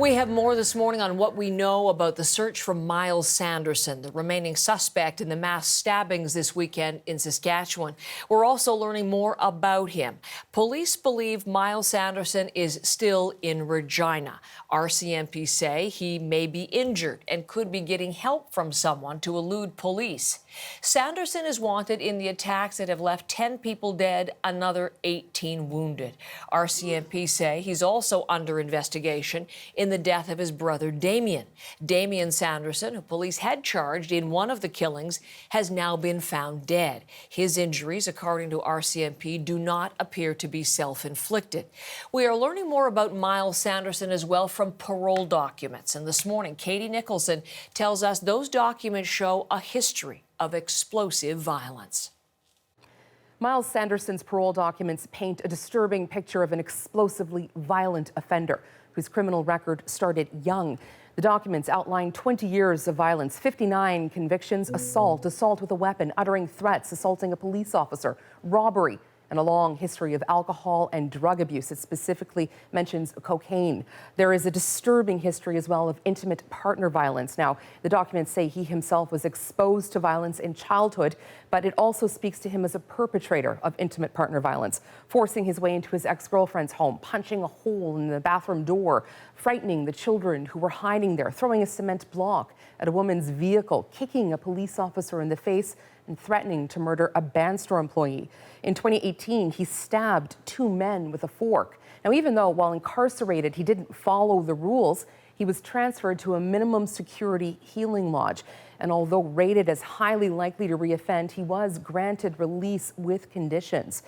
We have more this morning on what we know about the search for Myles Sanderson, the remaining suspect in the mass stabbings this weekend in Saskatchewan. We're also learning more about him. Police believe Myles Sanderson is still in Regina. RCMP say he may be injured and could be getting help from someone to elude police. Sanderson is wanted in the attacks that have left 10 people dead, another 18 wounded. RCMP say he's also under investigation in the death of his brother Damien. Damien Sanderson, who police had charged in one of the killings, has now been found dead. His injuries, according to RCMP, do not appear to be self-inflicted. We are learning more about Myles Sanderson as well from parole documents. And this morning, Katie Nicholson tells us those documents show a history of explosive violence. Myles Sanderson's parole documents paint a disturbing picture of an explosively violent offender whose criminal record started young. The documents outline 20 years of violence, 59 convictions, assault with a weapon, uttering threats, assaulting a police officer, robbery, and a long history of alcohol and drug abuse. It specifically mentions cocaine. There is a disturbing history as well of intimate partner violence. Now, the documents say he himself was exposed to violence in childhood, but it also speaks to him as a perpetrator of intimate partner violence, forcing his way into his ex-girlfriend's home, punching a hole in the bathroom door, frightening the children who were hiding there, throwing a cement block at a woman's vehicle, kicking a police officer in the face, and threatening to murder a band store employee. In 2018, he stabbed 2 men with a fork. Now, even though while incarcerated, he didn't follow the rules, he was transferred to a minimum security healing lodge. And although rated as highly likely to reoffend, he was granted release with conditions.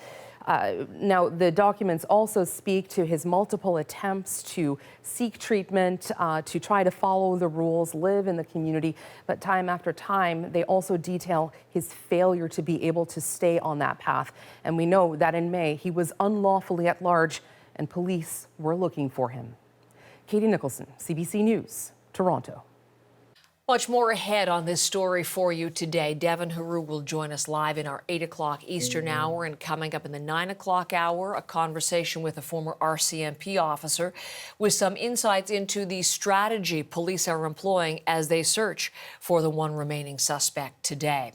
Now, the documents also speak to his multiple attempts to seek treatment, to try to follow the rules, live in the community. But time after time, they also detail his failure to be able to stay on that path. And we know that in May, he was unlawfully at large and police were looking for him. Katie Nicholson, CBC News, Toronto. Much more ahead on this story for you today. Devin Haru will join us live in our 8 o'clock Eastern hour, and coming up in the 9 o'clock hour, a conversation with a former RCMP officer with some insights into the strategy police are employing as they search for the one remaining suspect today.